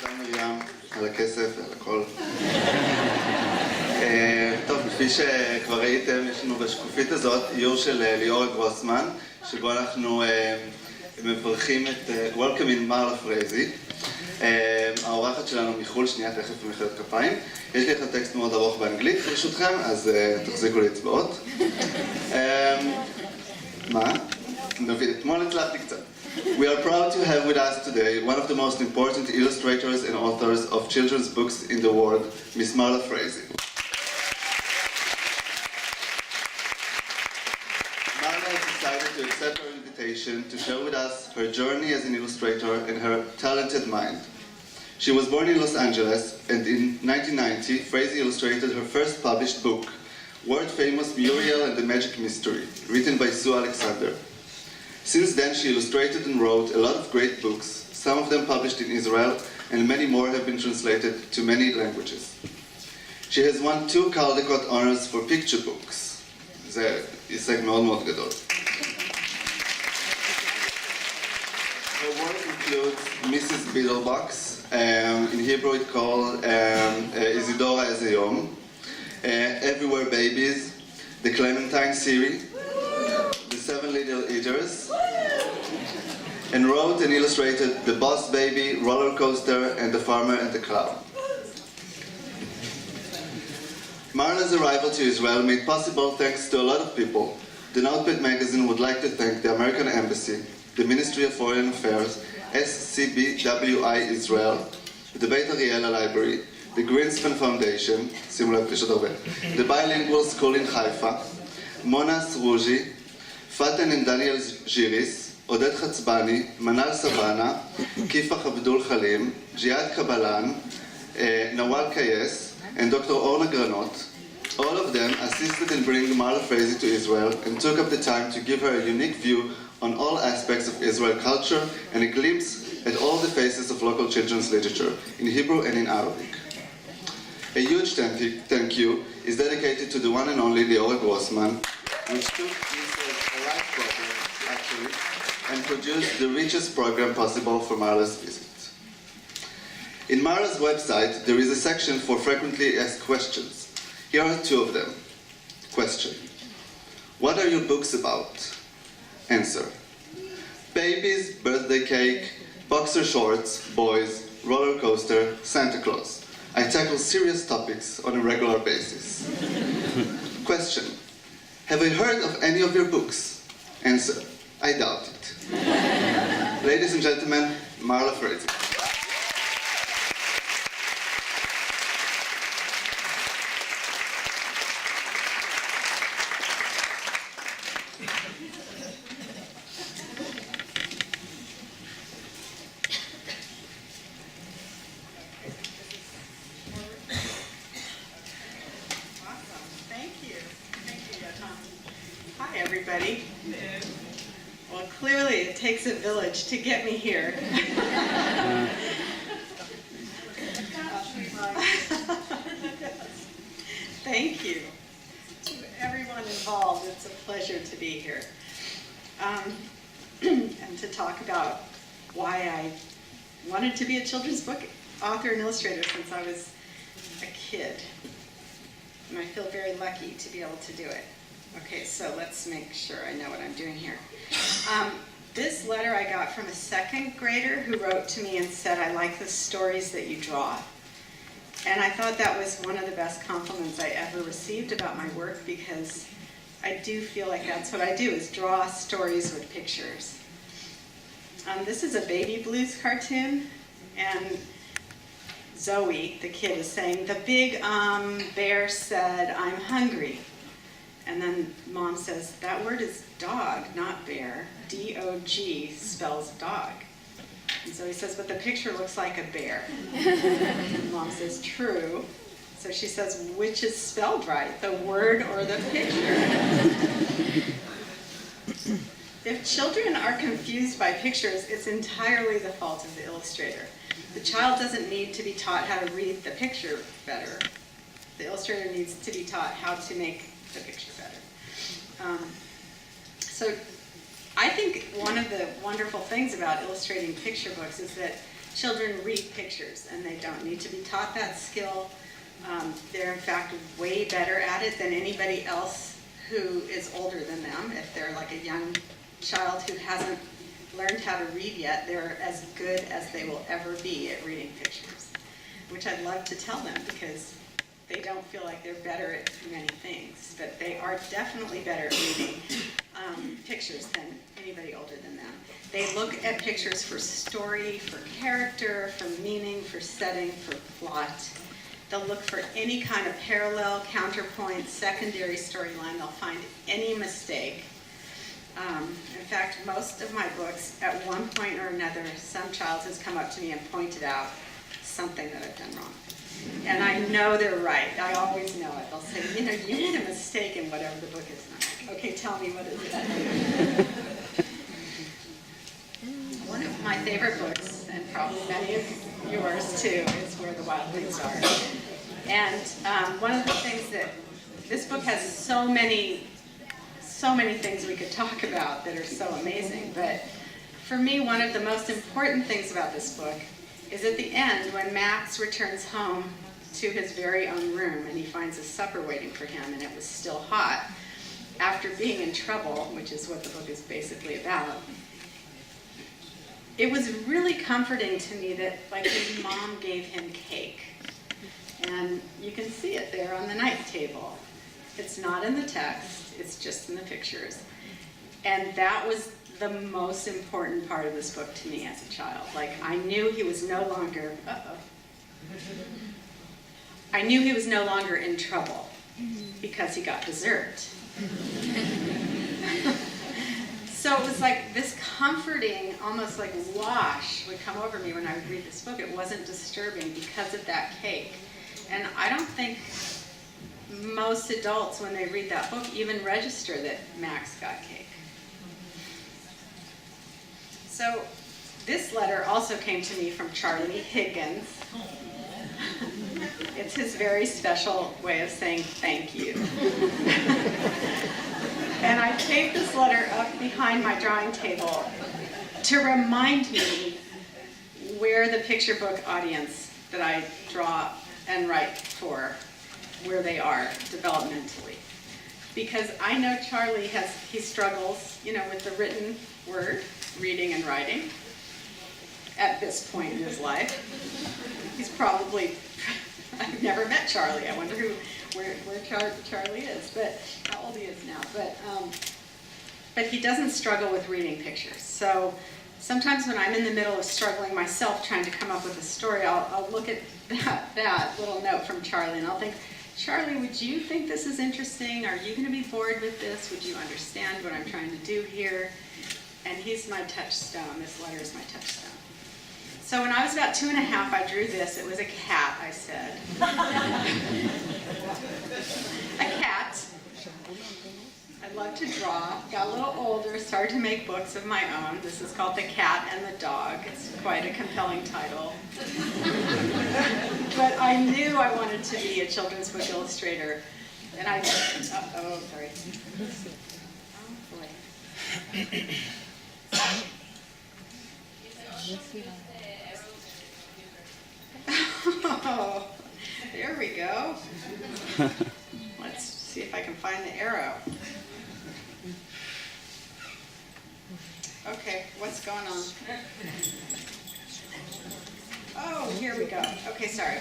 תודה מרים על הכסף ועל הכל. טוב, כפי שכבר ראיתם, יש לנו בשקופית הזאת איור של ליאור גרוסמן, שבו אנחנו מברכים את Welcoming מרלה פרייזי. האורחת שלנו מחול, שנייה תכף במחיאות כפיים. יש לי לך טקסט מאוד ארוך באנגלית ברשותכם, אז תחזיקו לי אצבעות. מה? נביא, אתמול הצלחתי קצת. We are proud to have with us today one of the most important illustrators and authors of children's books in the world, Miss Marla Frazee. Marla has decided to accept our invitation to share with us her journey as an illustrator and her talented mind. She was born in Los Angeles, and in 1990, Frazee illustrated her first published book, world-famous Muriel and the Magic Mystery, written by Sue Alexander. Since then, she illustrated and wrote a lot of great books, some of them published in Israel, and many more have been translated to many languages. She has won 2 Caldecott honors for picture books. זה הישג מאוד מאוד גדול. Her work includes Mrs. Beetlebox, in Hebrew it's called Isidora Ezeyom, Everywhere Babies, the Clementine series, the 7 Little Eaters, and wrote and illustrated The Boss Baby, Roller Coaster, and The Farmer and the Clown. Marla's arrival to Israel made possible thanks to a lot of people. The Notepad magazine would like to thank the American Embassy, the Ministry of Foreign Affairs, SCBWI Israel, the Beit Ariela Library, the Greenspan Foundation, the Bilingual School in Haifa, Mona Sruji, Faten and Daniel Giris, Oded Chatzbani, Manal Sabana, Kifach Abdul Khalim, Jihad Kabbalan, Nawal Kayes, and Dr. Orna Granot. All of them assisted in bringing Marla Frazee to Israel and took up the time to give her a unique view on all aspects of Israel culture and a glimpse at all the faces of local children's literature, in Hebrew and in Arabic. A huge thank you is dedicated to the one and only Liora Grossman, which took this as a live project, actually, and produced the richest program possible for Marla's visit. In Marla's website, there is a section for frequently asked questions. Here are 2 of them. Question: what are your books about? Answer: babies, birthday cake, boxer shorts, boys, roller coaster, Santa Claus. I tackle serious topics on a regular basis. Question: have I heard of any of your books? Answer: I doubt it. Ladies and gentlemen, Marla Frazee. Well, clearly it takes a village to get me here. Thank you to everyone involved. It's a pleasure to be here. And to talk about why I wanted to be a children's book author and illustrator since I was a kid. And I feel very lucky to be able to do it. Okay, so let's make sure I know what I'm doing here. This letter I got from a 2nd grader who wrote to me and said, I like the stories that you draw. And I thought that was one of the best compliments I ever received about my work, because I do feel like that's what I do, is draw stories with pictures. This is a baby blues cartoon, and Zoe, the kid, is saying, the big bear said, I'm hungry. And then Mom says, that word is dog, not bear. D-O-G spells dog. And so he says, but the picture looks like a bear. And Mom says, true. So she says, which is spelled right, the word or the picture? If children are confused by pictures, it's entirely the fault of the illustrator. The child doesn't need to be taught how to read the picture better. The illustrator needs to be taught how to make the picture better. So I think one of the wonderful things about illustrating picture books is that children read pictures, and they don't need to be taught that skill. They're in fact way better at it than anybody else who is older than them. If they're like a young child who hasn't learned how to read yet, they're as good as they will ever be at reading pictures, which I'd love to tell them because they don't feel like they're better at many things, but they are definitely better at reading pictures than anybody older than them. They look at pictures for story, for character, for meaning, for setting, for plot. They'll look for any kind of parallel, counterpoint, secondary storyline. They'll find any mistake. In fact, most of my books, at one point or another, some child has come up to me and pointed out something that I've done wrong. And I know they're right. I always know it. They'll say, you know, you made a mistake in whatever the book is. And I'm like, okay, tell me, what is it? One of my favorite books, and probably many of yours too, is Where the Wild Things Are. And one of the things that this book has so many things we could talk about that are so amazing. But for me, one of the most important things about this book is at the end when Max returns home to his very own room and he finds a supper waiting for him and it was still hot after being in trouble, which is what the book is basically about. It was really comforting to me that like his mom gave him cake, and you can see it there on the night table. It's not in the text, it's just in the pictures. And that was the most important part of this book to me as a child. Like, I knew he was no longer, I knew he was no longer in trouble because he got dessert. So it was like this comforting, almost like wash would come over me when I would read this book. It wasn't disturbing because of that cake. And I don't think most adults, when they read that book, even register that Max got cake. So this letter also came to me from Charlie Higgins. It's his very special way of saying thank you. And I taped this letter up behind my drawing table to remind me where the picture book audience that I draw and write for, where they are developmentally. Because I know Charlie he struggles, with the written word, reading and writing, at this point in his life. He's probably, I've never met Charlie. I wonder where Charlie is, but how old he is now. But he doesn't struggle with reading pictures. So sometimes when I'm in the middle of struggling myself, trying to come up with a story, I'll look at that little note from Charlie, and I'll think, Charlie, would you think this is interesting? Are you going to be bored with this? Would you understand what I'm trying to do here? And he's my touchstone. This letter is my touchstone. So when I was about 2 and a half, I drew this. It was a cat, I said. A cat. I love to draw. Got a little older, started to make books of my own. This is called The Cat and the Dog. It's quite a compelling title. But I knew I wanted to be a children's book illustrator. And I, sorry. Oh, boy. Oh, there we go. Let's see if I can find the arrow. Okay, what's going on? Oh, here we go. Okay, sorry.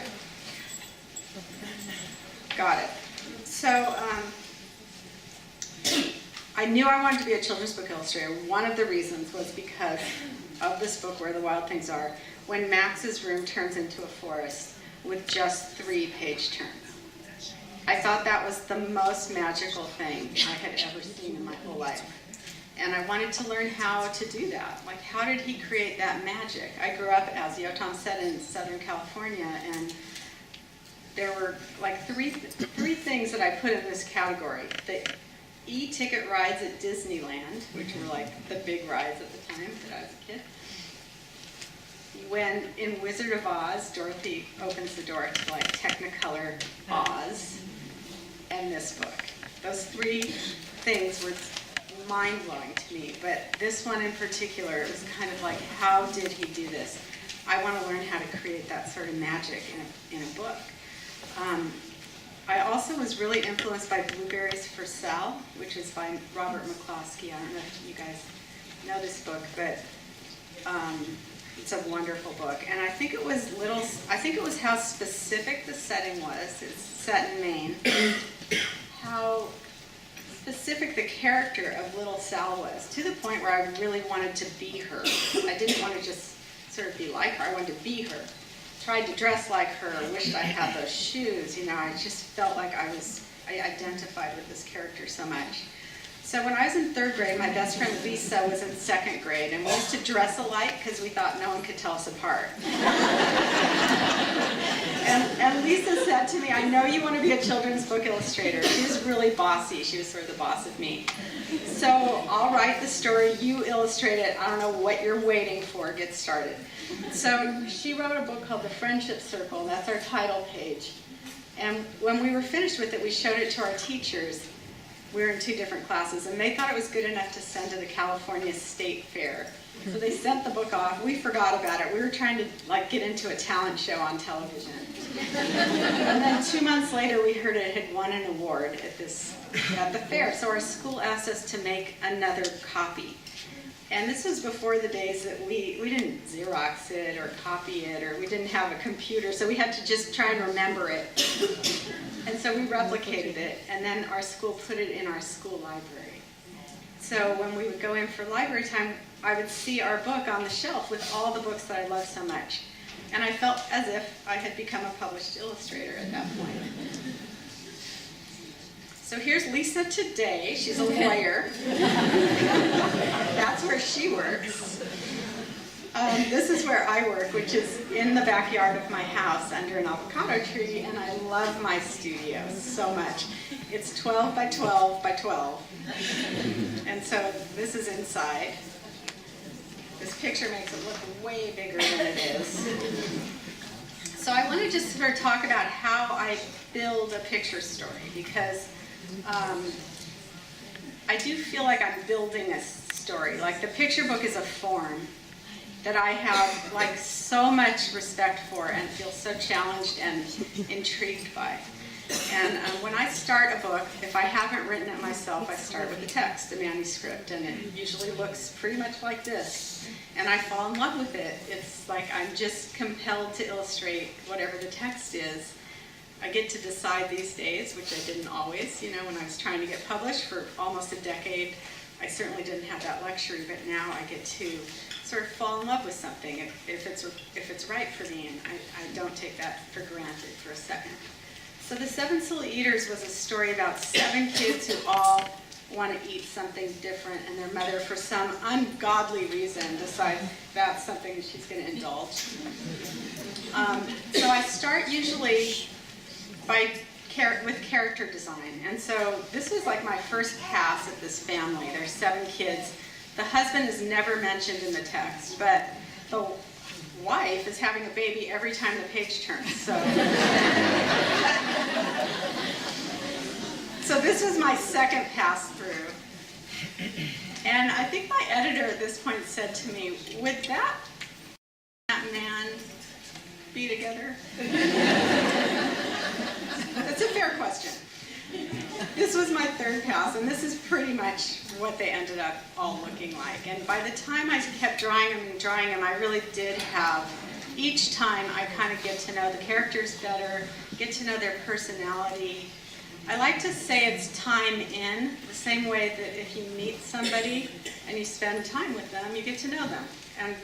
Got it. So, I knew I wanted to be a children's book illustrator. One of the reasons was because of this book, Where the Wild Things Are, when Max's room turns into a forest with just 3 page turns. I thought that was the most magical thing I had ever seen in my whole life. And I wanted to learn how to do that. Like, how did he create that magic? I grew up, as Yotam said, in Southern California, and there were like three things that I put in this category. The e-ticket rides at Disneyland, which were like the big rides at the time that I was a kid. When in Wizard of Oz, Dorothy opens the door to like Technicolor Oz, and this book. Those 3 things were mind-blowing to me, but this one in particular, it was kind of like, how did he do this? I want to learn how to create that sort of magic in a book. I also was really influenced by Blueberries for Sal, which is by Robert McCloskey. I don't know if you guys know this book, but it's a wonderful book. And I think it was how specific the setting was. It's set in Maine. How specific the character of little Sal was, to the point where I really wanted to be her. I didn't want to just sort of be like her, I wanted to be her. Tried to dress like her, wished I had those shoes, I just felt like I identified with this character so much. So when I was in 3rd grade, my best friend Lisa was in 2nd grade, and we used to dress alike because we thought no one could tell us apart. And Lisa said to me, I know you want to be a children's book illustrator. She was really bossy. She was sort of the boss of me. So I'll write the story, you illustrate it. I don't know what you're waiting for. Get started. So she wrote a book called The Friendship Circle, and that's our title page. And when we were finished with it, we showed it to our teachers. We were in 2 different classes, and they thought it was good enough to send to the California State Fair. So they sent the book off. We forgot about it. We were trying to get into a talent show on television. And then 2 months later, we heard it had won an award at the fair. So our school asked us to make another copy. And this was before the days that we didn't Xerox it or copy it, or we didn't have a computer, so we had to just try and remember it. And so we replicated it, and then our school put it in our school library. So when we would go in for library time, I would see our book on the shelf with all the books that I loved so much. And I felt as if I had become a published illustrator at that point. So here's Lisa today. She's a lawyer. That's where she works. This is where I work, which is in the backyard of my house under an avocado tree, and I love my studio so much. It's 12 by 12 by 12. And so this is inside. This picture makes it look way bigger than it is. So I want to just sort of talk about how I build a picture story, because I do feel like I'm building a story. Like the picture book is a form that I have so much respect for and feel so challenged and intrigued by. And when I start a book, if I haven't written it myself, I start with a text, a manuscript, and it usually looks pretty much like this. And I fall in love with it. It's like I'm just compelled to illustrate whatever the text is. I get to decide these days, which I didn't always, when I was trying to get published for almost a decade. I certainly didn't have that luxury, but now I get to sort of fall in love with something if it's right for me, and I don't take that for granted for a second. So The 7 Silly Eaters was a story about 7 kids who all want to eat something different, and their mother, for some ungodly reason, decides that's something that she's going to indulge. So I start usually with character design. And so this was like my first pass at this family. There's 7 kids. The husband is never mentioned in the text, but the wife is having a baby every time the page turns. So this was my second pass through. And I think my editor at this point said to me, would that man be together? That's a fair question. This was my third pass, and this is pretty much what they ended up all looking like. And by the time I kept drawing them, I really did have, each time I kind of get to know the characters better, get to know their personality. I like to say it's time in, the same way that if you meet somebody and you spend time with them, you get to know them. And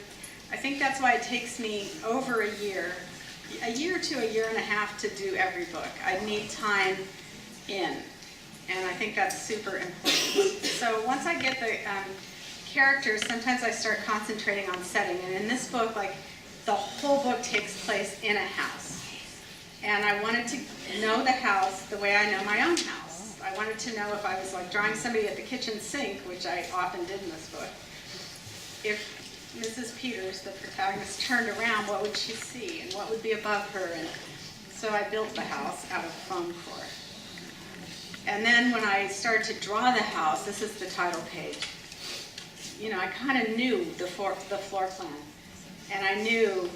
I think that's why it takes me over a year to a year and a half to do every book. I need time in, and I think that's super important. So once I get the characters, sometimes I start concentrating on setting. And in this book, the whole book takes place in a house. And I wanted to know the house the way I know my own house. I wanted to know if I was drawing somebody at the kitchen sink, which I often did in this book. If Mrs. Peters, the protagonist, turned around, what would she see, and what would be above her? And so I built the house out of foam core. And then when I started to draw the house, this is the title page. I kind of knew the floor plan, and I knew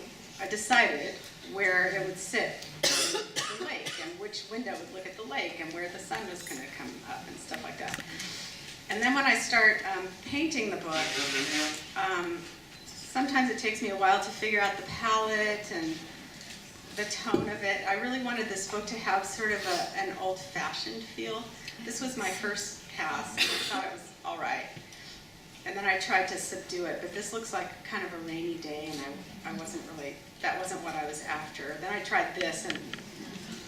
I decided where it would sit in the lake and which window would look at the lake and where the sun was going to come up and stuff like that. And then when I start painting the book, sometimes it takes me a while to figure out the palette and the tone of it. I really wanted this book to have sort of an old-fashioned feel. This was my first pass, and I thought it was all right. And then I tried to subdue it, but this looks like kind of a rainy day, and that wasn't what I was after. Then I tried this, and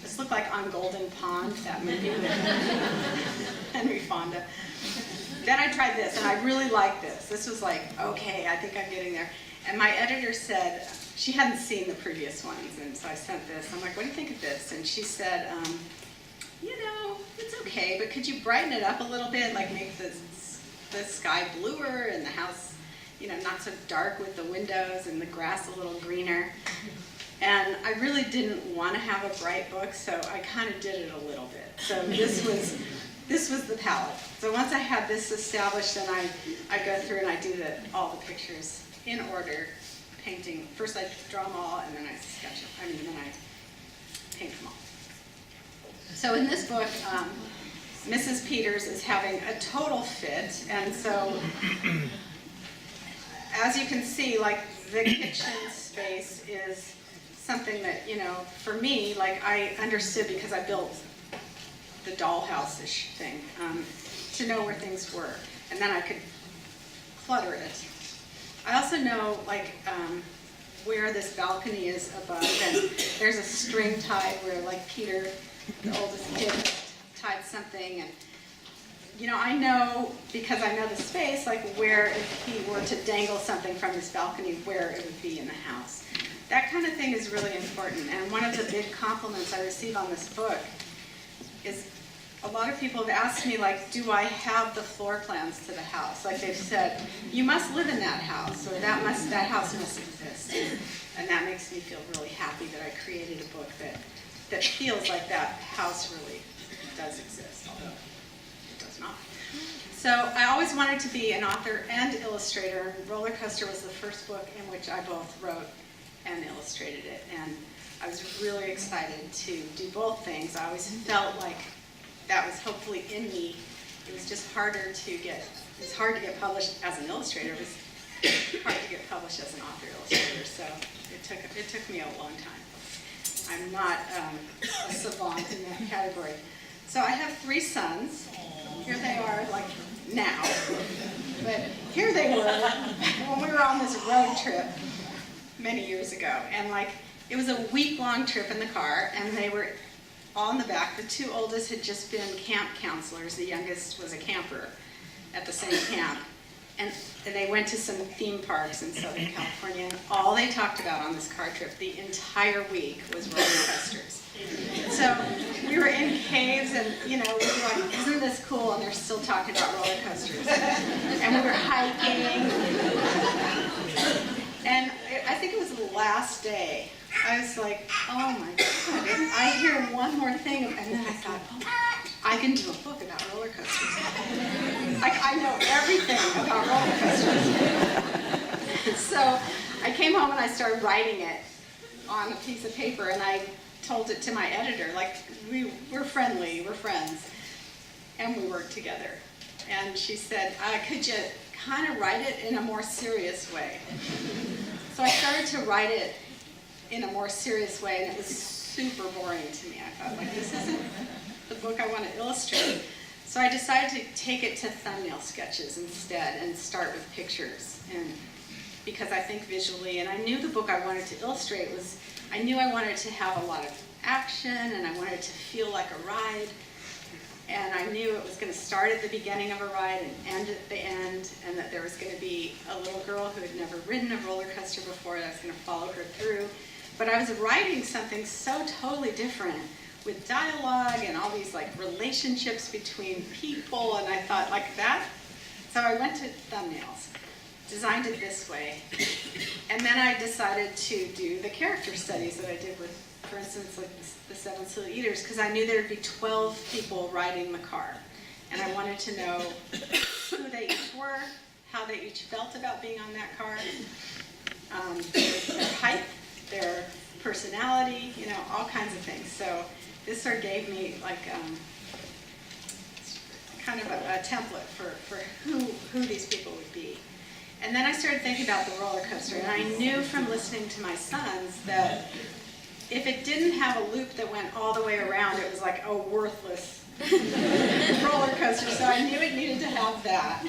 this looked like On Golden Pond, that movie with Henry Fonda. Then I tried this, and I really liked this. This was like, okay, I think I'm getting there. And my editor said, she hadn't seen the previous ones, and so I sent this. I'm like, what do you think of this? And she said, it's okay, but could you brighten it up a little bit, like make the sky bluer and the house, not so dark with the windows and the grass a little greener. And I really didn't want to have a bright book, so I kind of did it a little bit. So this was the palette. So once I had this established, then I go through and I do all the pictures in order, painting. First I draw them all, and then I sketch them. Then I paint them all. So in this book, Mrs. Peters is having a total fit, and so as you can see, like the kitchen space is something that, for me, like I understood because I built the dollhouse-ish thing, to know where things were, and then I could clutter it. I also know, like, where this balcony is above, and there's a string tied where, like, Peter, the oldest kid, tied something, and I know, because I know the space, like where if he were to dangle something from this balcony, where it would be in the house. That kind of thing is really important, and one of the big compliments I receive on this book is a lot of people have asked me, like, do I have the floor plans to the house? Like they've said, you must live in that house, or that house must exist. And that makes me feel really happy that I created a book that feels like that house really does exist, although it does not. So I always wanted to be an author and illustrator. Roller Coaster was the first book in which I both wrote and illustrated it, and I was really excited to do both things. I always felt like that was hopefully in me. It was just harder to get, it's hard to get published as an illustrator. It was hard to get published as an author illustrator, so it took me a long time. I'm not a savant in that category. So I have 3 sons. Here they are, like now, but here they were when we were on this road trip many years ago, and like it was a week-long trip in the car, and they were all in the back. The 2 oldest had just been camp counselors. The youngest was a camper at the same camp. And they went to some theme parks in Southern California, and all they talked about on this car trip the entire week was roller coasters. So we were in caves, and we were like, isn't this cool? And they're still talking about roller coasters. And we were hiking. And I think it was the last day. I was like, oh my God, I hear one more thing, and then I thought, I can do a book about roller coasters. Like, I know everything about roller coasters. So I came home and I started writing it on a piece of paper, and I told it to my editor, like, we're friendly, we're friends, and we work together. And she said, could you kind of write it in a more serious way? So I started to write it in a more serious way, and it was super boring to me. I thought, like, this isn't the book I want to illustrate. So I decided to take it to thumbnail sketches instead and start with pictures. And because I think visually, and I knew the book I wanted to illustrate was, I knew I wanted to have a lot of action, and I wanted it to feel like a ride. And I knew it was going to start at the beginning of a ride and end at the end, and that there was going to be a little girl who had never ridden a roller coaster before, and I was going to follow her through. But I was writing something so totally different, with dialogue and all these like relationships between people, and I thought like that. So I went to thumbnails, designed it this way, and then I decided to do the character studies that I did with, for instance, like the 7 Silly Eaters, because I knew there would be 12 people riding the car, and I wanted to know who they each were, how they each felt about being on that car, their height, their personality, you know, all kinds of things. So this sort of gave me like kind of a template for who these people would be. And then I started thinking about the roller coaster, and I knew from listening to my sons that if it didn't have a loop that went all the way around, it was like a worthless roller coaster, so I knew it needed to have that.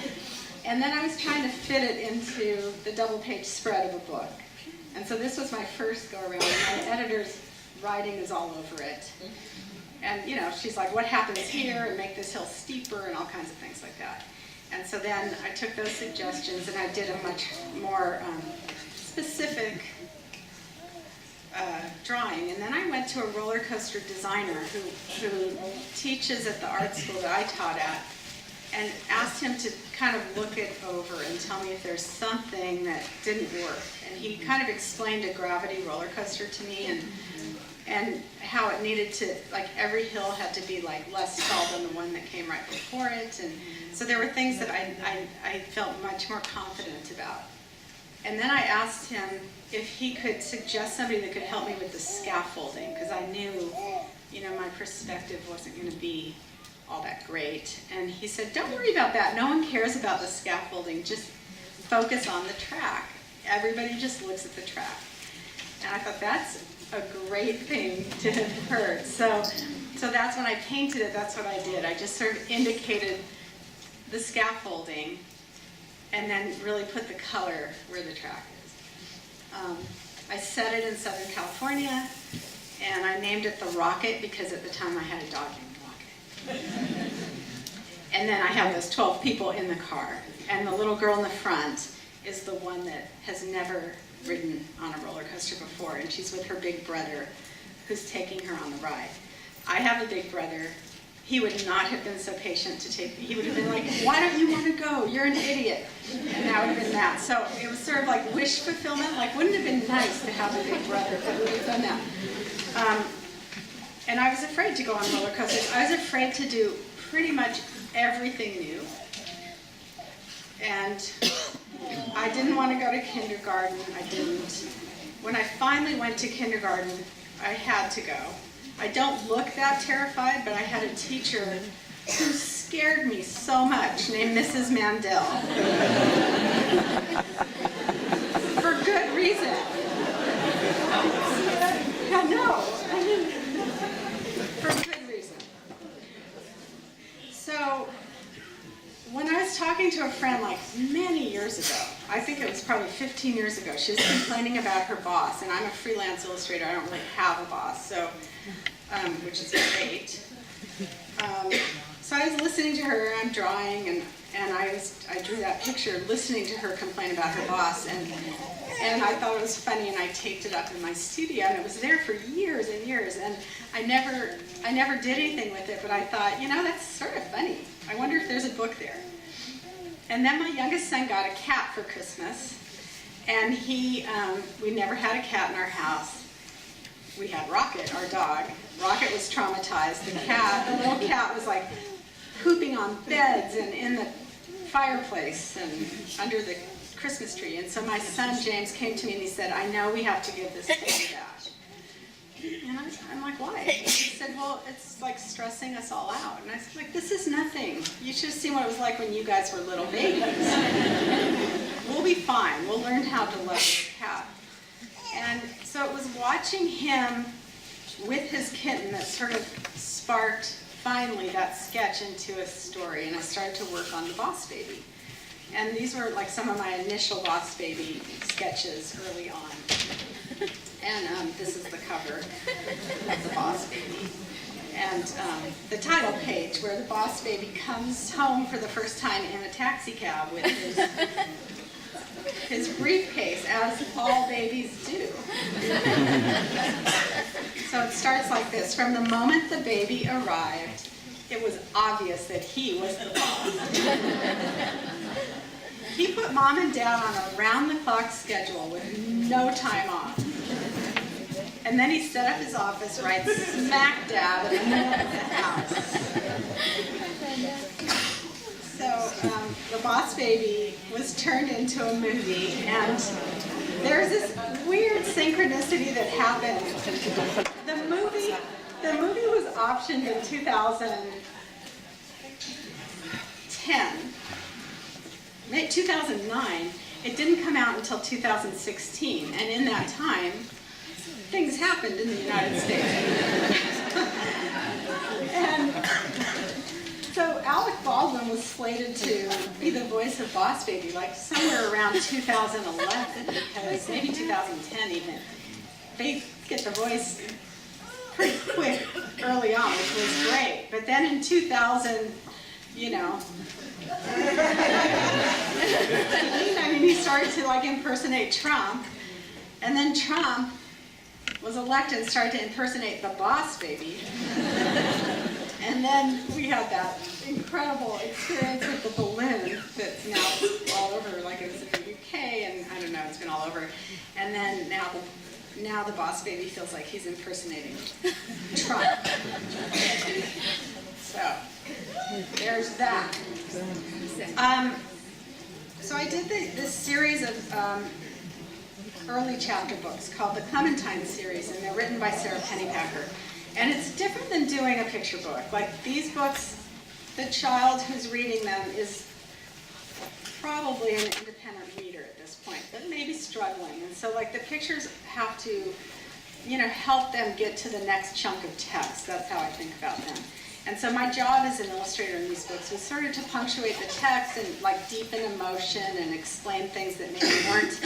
And then I was trying to fit it into the double-page spread of a book. And so this was my first go-around, and my editor's writing is all over it. And, you know, she's like, what happens here, and make this hill steeper, and all kinds of things like that. And so then I took those suggestions, and I did a much more specific drawing. And then I went to a roller coaster designer who teaches at the art school that I taught at, and asked him to kind of look it over and tell me if there's something that didn't work. And he kind of explained a gravity roller coaster to me, and how it needed to, like, every hill had to be like less tall than the one that came right before it. And so there were things that I felt much more confident about. And then I asked him if he could suggest somebody that could help me with the scaffolding, because I knew, you know, my perspective wasn't going to be all that great. And he said, don't worry about that. No one cares about the scaffolding. Just focus on the track. Everybody just looks at the track. And I thought, that's a great thing to have heard. So that's when I painted it, that's what I did. I just sort of indicated the scaffolding and then really put the color where the track is. I set it in Southern California, and I named it the Rocket because at the time I had a dog named Rocket. And then I have those 12 people in the car, and the little girl in the front is the one that has never ridden on a roller coaster before, and she's with her big brother who's taking her on the ride. I have a big brother. He would not have been so patient to take me. He would have been like, why don't you want to go? You're an idiot. And that would have been that. So it was sort of like wish fulfillment. Like, wouldn't it have been nice to have a big brother that would have done that? And I was afraid to go on roller coasters. I was afraid to do pretty much everything new. And I didn't want to go to kindergarten. I didn't. When I finally went to kindergarten, I had to go. I don't look that terrified, but I had a teacher who scared me so much, named Mrs. Mandel. For good reason. Yeah, no, I mean, for good reason. So, when I was talking to a friend like many years ago, I think it was probably 15 years ago, she was complaining about her boss, and I'm a freelance illustrator, I don't really have a boss, so, which is great. So I was listening to her, I'm drawing, and I drew that picture listening to her complain about her boss, and I thought it was funny, and I taped it up in my studio, and it was there for years and years, and I never did anything with it, but I thought, you know, that's sort of funny. I wonder if there's a book there. And then my youngest son got a cat for Christmas, and we never had a cat in our house. We had Rocket, our dog. Rocket was traumatized. The little cat was like pooping on beds and in the fireplace and under the Christmas tree. And so my son James came to me and he said, I know we have to give this thing back. And I'm like, why? He said, well, it's like stressing us all out. And I said, like, this is nothing. You should have seen what it was like when you guys were little babies. We'll be fine. We'll learn how to love this cat. And so it was watching him with his kitten that sort of sparked, finally, that sketch into a story. And I started to work on the Boss Baby. And these were like some of my initial Boss Baby sketches early on. And this is the cover of the Boss Baby. And the title page where the Boss Baby comes home for the first time in a taxi cab with his briefcase, as all babies do. So it starts like this. From the moment the baby arrived, it was obvious that he was the boss. He put Mom and Dad on a round-the-clock schedule with no time off. And then he set up his office right smack dab in the middle of the house. So the Boss Baby was turned into a movie, and there's this weird synchronicity that happened. The movie was optioned in 2009. It didn't come out until 2016, and in that time, things happened in the United States. And so Alec Baldwin was slated to be the voice of Boss Baby, like somewhere around 2011, because maybe 2010 even. They get the voice pretty quick early on, which was great. But then in 2000, you know, I mean, he started to like impersonate Trump, and then Trump was elected and started to impersonate the Boss Baby. And then we had that incredible experience with the balloon that's now all over, like it was in the UK, and I don't know, it's been all over. And then now the Boss Baby feels like he's impersonating Trump. So there's that. So I did this series of early chapter books called the Clementine series, and they're written by Sarah Pennypacker. And it's different than doing a picture book. Like these books, the child who's reading them is probably an independent reader at this point, but maybe struggling. And so like the pictures have to, you know, help them get to the next chunk of text. That's how I think about them. And so my job as an illustrator in these books was sort of to punctuate the text and like deepen emotion and explain things that maybe weren't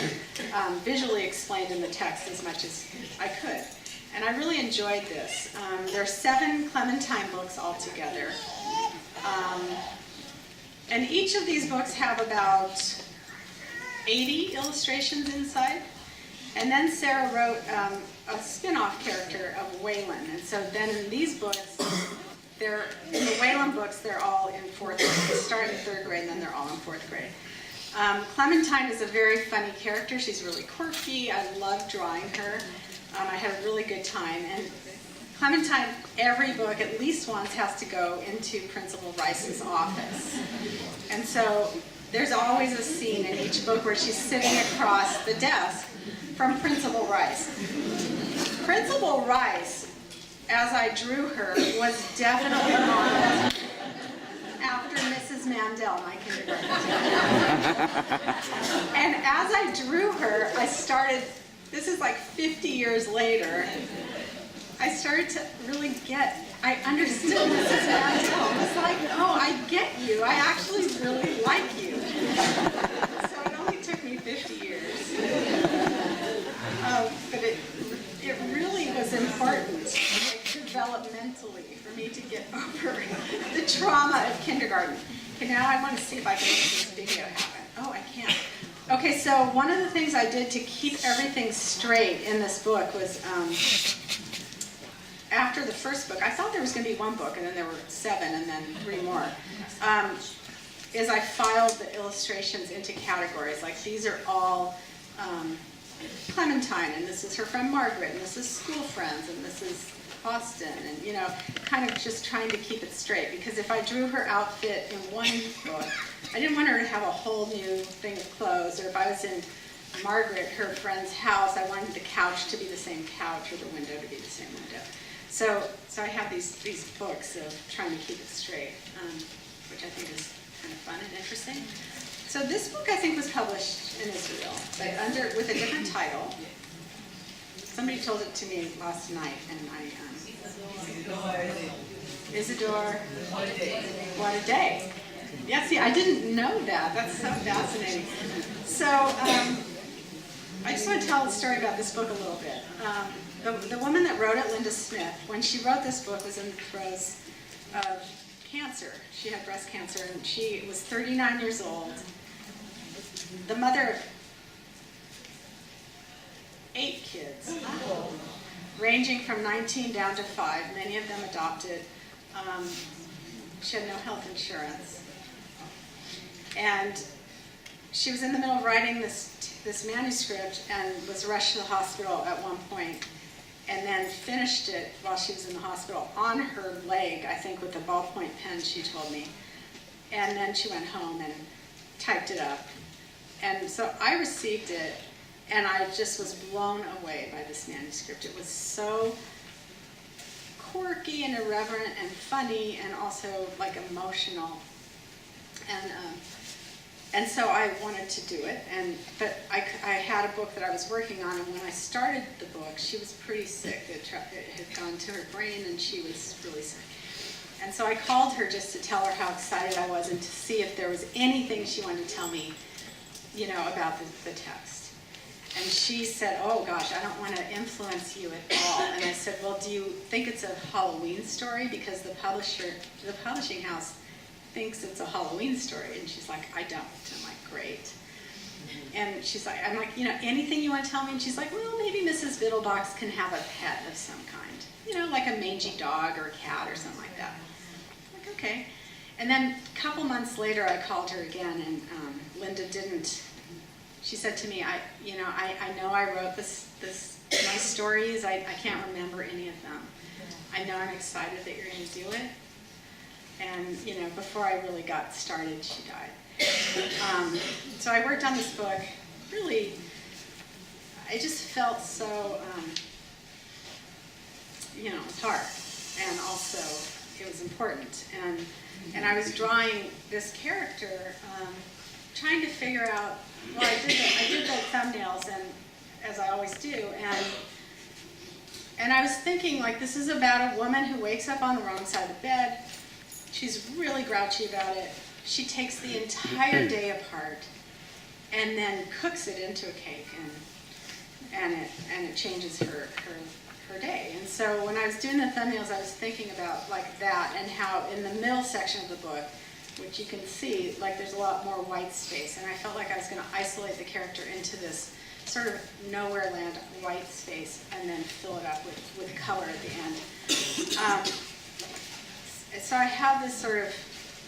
visually explained in the text as much as I could. And I really enjoyed this. There are 7 Clementine books altogether. And each of these books have about 80 illustrations inside. And then Sarah wrote a spin-off character of Waylon. And so then in these books, in the Waylon books, they're all in 4th grade. They start in 3rd grade, and then they're all in 4th grade. Clementine is a very funny character. She's really quirky. I love drawing her. I had a really good time. And Clementine, every book, at least once, has to go into Principal Rice's office. And so there's always a scene in each book where she's sitting across the desk from Principal Rice. Principal Rice, as I drew her, was definitely modeled after Mrs. Mandel, my kindergarten teacher. And as I drew her, I started, this is like 50 years later, I started to really I understood Mrs. Mandel. I was like, oh, I get you. I actually really like you. So it only took me 50 years. But it really was important, like, developmentally, for me to get over the trauma of kindergarten. Okay, now I want to see if I can make this video happen. Oh, I can't. Okay, so one of the things I did to keep everything straight in this book was, after the first book, I thought there was going to be 1 book, and then there were 7, and then 3 more, is I filed the illustrations into categories. Like, these are all Clementine, and this is her friend Margaret, and this is school friends, and this is Austin, and, you know, kind of just trying to keep it straight, because if I drew her outfit in 1 book, I didn't want her to have a whole new thing of clothes, or if I was in Margaret, her friend's house, I wanted the couch to be the same couch, or the window to be the same window. So I have these books of trying to keep it straight, which I think is kind of fun and interesting. So this book, I think, was published in Israel, but with a different title. Somebody told it to me last night, and Isidore, what a day. Yeah, see, I didn't know that. That's so fascinating. So I just want to tell a story about this book a little bit. The woman that wrote it, Linda Smith, when she wrote this book, was in the throes of cancer. She had breast cancer, and she was 39 years old. The mother of 8 kids, ranging from 19 down to 5, many of them adopted. She had no health insurance. And she was in the middle of writing this manuscript and was rushed to the hospital at one point, and then finished it while she was in the hospital on her leg, I think, with a ballpoint pen, she told me. And then she went home and typed it up. And so I received it, And I just was blown away by this manuscript. It was so quirky and irreverent and funny and also like emotional. And so I wanted to do it, but I had a book that I was working on, and when I started the book, she was pretty sick. It had gone to her brain, and she was really sick. And so I called her just to tell her how excited I was and to see if there was anything she wanted to tell me, about the text. And she said, oh gosh, I don't want to influence you at all. And I said, well, do you think it's a Halloween story? Because the publishing house thinks it's a Halloween story. And she's like, I don't. I'm like, great. And she's like, I'm like, anything you want to tell me? And she's like, well, maybe Mrs. Biddlebox can have a pet of some kind. Like a mangy dog or a cat or something like that. I'm like, okay. And then a couple months later, I called her again, and Linda didn't. She said to me, I know I wrote my stories. I can't remember any of them. I know I'm excited that you're going to do it. And, before I really got started, she died. So I worked on this book. Really, I just felt so, it was hard. And also, it was important. And I was drawing this character, trying to figure out, well, I did the thumbnails, and as I always do, and I was thinking, like, this is about a woman who wakes up on the wrong side of the bed. She's really grouchy about it. She takes the entire day apart and then cooks it into a cake, and it changes her day. And so when I was doing the thumbnails, I was thinking about like that, and how in the middle section of the book, which you can see, like there's a lot more white space, and I felt like I was going to isolate the character into this sort of nowhere land white space and then fill it up with color at the end. So I had this sort of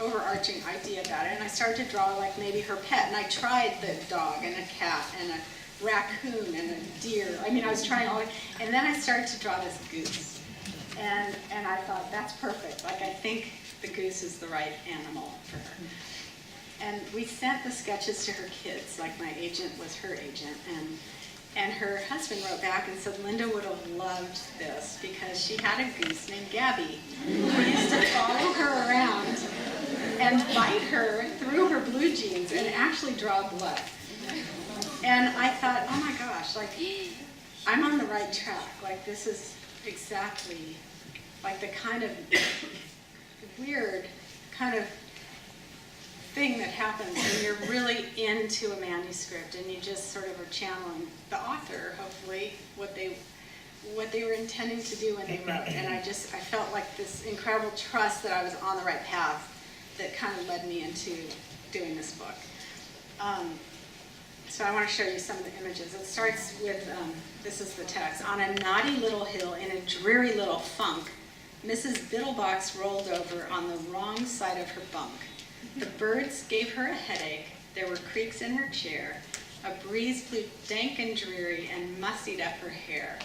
overarching idea about it, and I started to draw like maybe her pet, and I tried the dog and a cat and a raccoon and a deer. I mean, I was trying all, and then I started to draw this goose, and I thought, that's perfect. Like, I think the goose is the right animal for her. And we sent the sketches to her kids, like my agent was her agent, and her husband wrote back and said Linda would have loved this because she had a goose named Gabby who used to follow her around and bite her through her blue jeans and actually draw blood. And I thought, oh my gosh, like, I'm on the right track. Like, this is exactly like the kind of weird kind of thing that happens when you're really into a manuscript and you just sort of are channeling the author, hopefully, what they were intending to do when they wrote. And I felt like this incredible trust that I was on the right path that kind of led me into doing this book. So I want to show you some of the images. It starts with, this is the text. On a naughty little hill in a dreary little funk, Mrs. Biddlebox rolled over on the wrong side of her bunk. The birds gave her a headache. There were creaks in her chair. A breeze blew dank and dreary and mussied up her hair.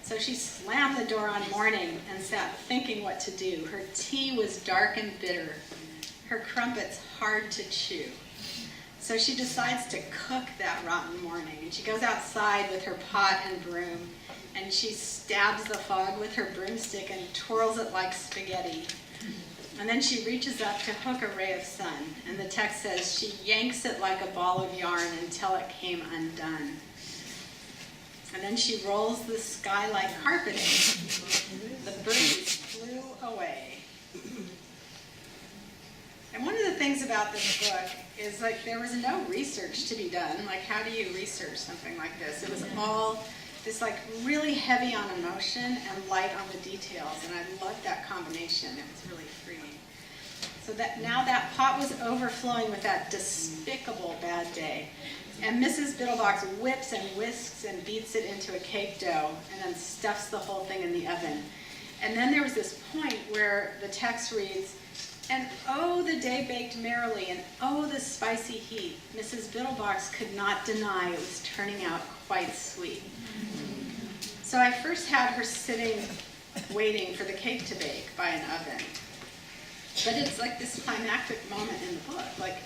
So she slammed the door on morning and sat thinking what to do. Her tea was dark and bitter. Her crumpets hard to chew. So she decides to cook that rotten morning. And she goes outside with her pot and broom, and she stabs the fog with her broomstick and twirls it like spaghetti. And then she reaches up to hook a ray of sun. And the text says, she yanks it like a ball of yarn until it came undone. And then she rolls the sky like carpeting. The birds flew away. And one of the things about this book is, like, there was no research to be done. Like, how do you research something like this? It was all this, like, really heavy on emotion and light on the details, and I loved that combination. It was really freeing. So that now that pot was overflowing with that despicable bad day. And Mrs. Biddlebox whips and whisks and beats it into a cake dough and then stuffs the whole thing in the oven. And then there was this point where the text reads, and oh, the day baked merrily, and oh, the spicy heat. Mrs. Biddlebox could not deny it was turning out quite sweet. So I first had her sitting, waiting for the cake to bake by an oven. But it's like this climactic moment in the book. Like,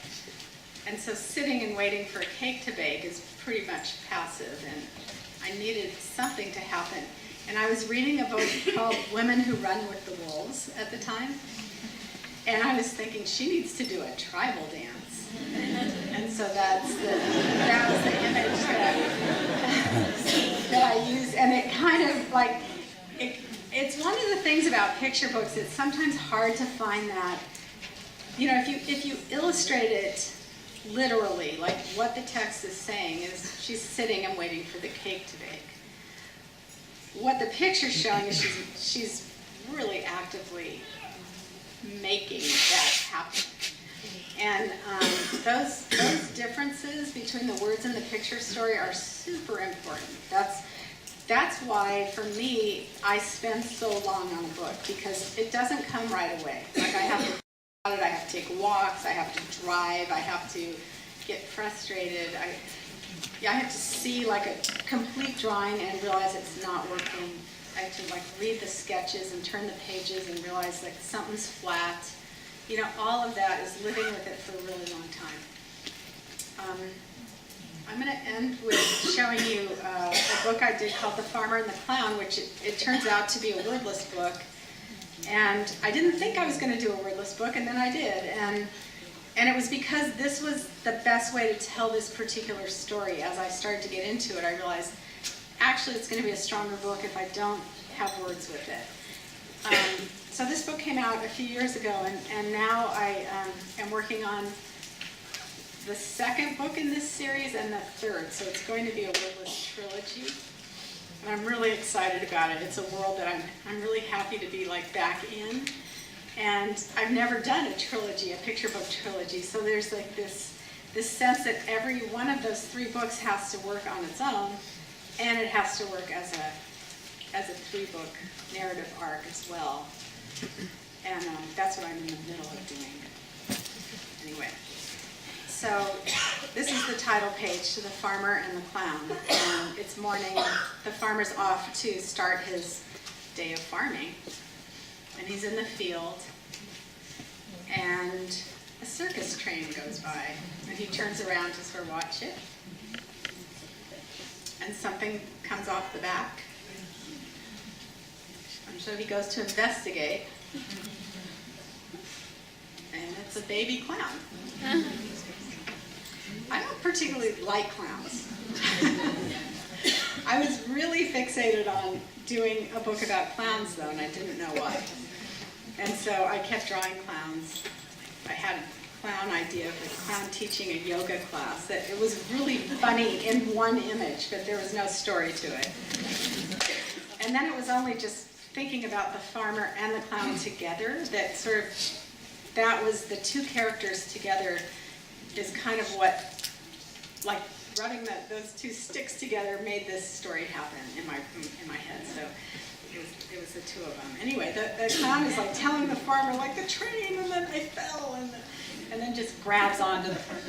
and so sitting and waiting for a cake to bake is pretty much passive, and I needed something to happen. And I was reading a book called Women Who Run with the Wolves at the time, and I was thinking she needs to do a tribal dance. And so that was the image that I used, and it kind of like, it's one of the things about picture books, it's sometimes hard to find that, you know, if you illustrate it literally, like what the text is saying is she's sitting and waiting for the cake to bake. What the picture's showing is she's really actively making that happen. And those differences between the words and the picture story are super important. That's why, for me, I spend so long on a book, because it doesn't come right away. Like, I have to think about it, I have to take walks, I have to drive, I have to get frustrated. I have to see like a complete drawing and realize it's not working. I have to like read the sketches and turn the pages and realize like something's flat. You know, all of that is living with it for a really long time. I'm going to end with showing you a book I did called The Farmer and the Clown, which it turns out to be a wordless book. And I didn't think I was going to do a wordless book, and then I did. And it was because this was the best way to tell this particular story. As I started to get into it, I realized, actually, it's going to be a stronger book if I don't have words with it. So this book came out a few years ago, and now I am working on the second book in this series and the third. So it's going to be a wordless trilogy. And I'm really excited about it. It's a world that I'm really happy to be like back in. And I've never done a trilogy, a picture book trilogy. So there's like this sense that every one of those three books has to work on its own, and it has to work as a three-book narrative arc as well. And that's what I'm in the middle of doing. Anyway, so this is the title page to The Farmer and the Clown. And it's morning. The farmer's off to start his day of farming. And he's in the field, and a circus train goes by, and he turns around to sort of watch it, and something comes off the back, and so he goes to investigate, and it's a baby clown. I don't particularly like clowns. I was really fixated on doing a book about clowns, though, and I didn't know why. And so I kept drawing clowns. I had a clown idea of a clown teaching a yoga class. That it was really funny in one image, but there was no story to it. And then it was only just thinking about the farmer and the clown together that was the two characters together is kind of what, like, rubbing those two sticks together made this story happen in my head. So it was the two of them. Anyway, the clown is like telling the farmer, like, the train, and then I fell, and then just grabs onto the farmer.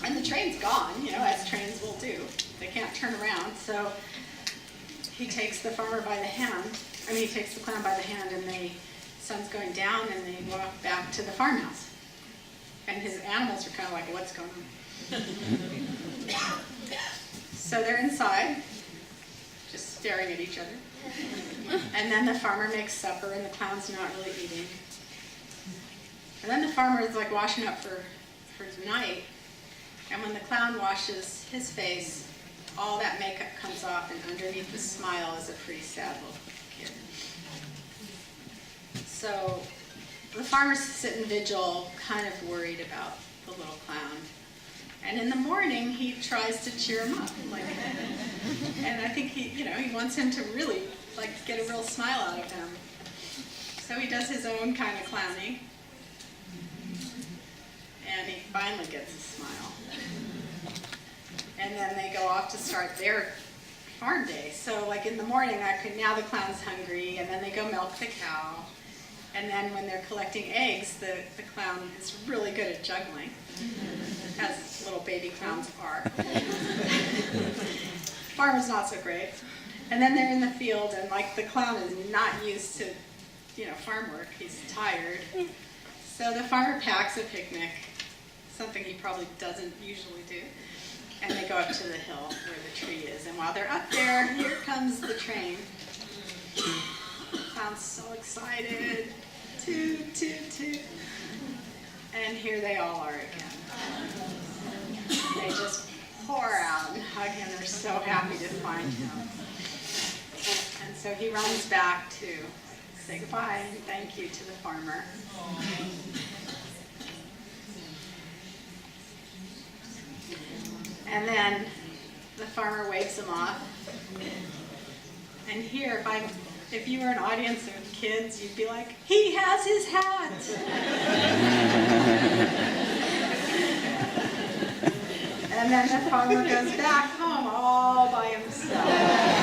And the train's gone, you know, as trains will do. They can't turn around, so he takes the farmer by the hand. He takes the clown by the hand, and the sun's going down, and they walk back to the farmhouse. And his animals are kind of like, what's going on? So they're inside, just staring at each other. And then the farmer makes supper, and the clown's not really eating. And then the farmer is like washing up for tonight. And when the clown washes his face, all that makeup comes off, and underneath the smile is a pretty sad little kid. So the farmer's sitting vigil, kind of worried about the little clown. And in the morning, he tries to cheer him up, and I think he wants him to really get a real smile out of him. So he does his own kind of clowning, and he finally gets a smile. And then they go off to start their farm day. So in the morning, now the clown's hungry, and then they go milk the cow. And then when they're collecting eggs, the clown is really good at juggling, as little baby clowns are. Farmer's not so great. And then they're in the field, and the clown is not used to, farm work. He's tired. So the farmer packs a picnic, something he probably doesn't usually do. And they go up to the hill where the tree is. And while they're up there, here comes the train. I'm so excited. Toot, toot, toot. And here they all are again. They just pour out and hug him. They're so happy to find him. And so he runs back to say goodbye and thank you to the farmer. And then the farmer waves him off. And here, if you were an audience of kids, you'd be like, he has his hat! And then the farmer goes back home all by himself.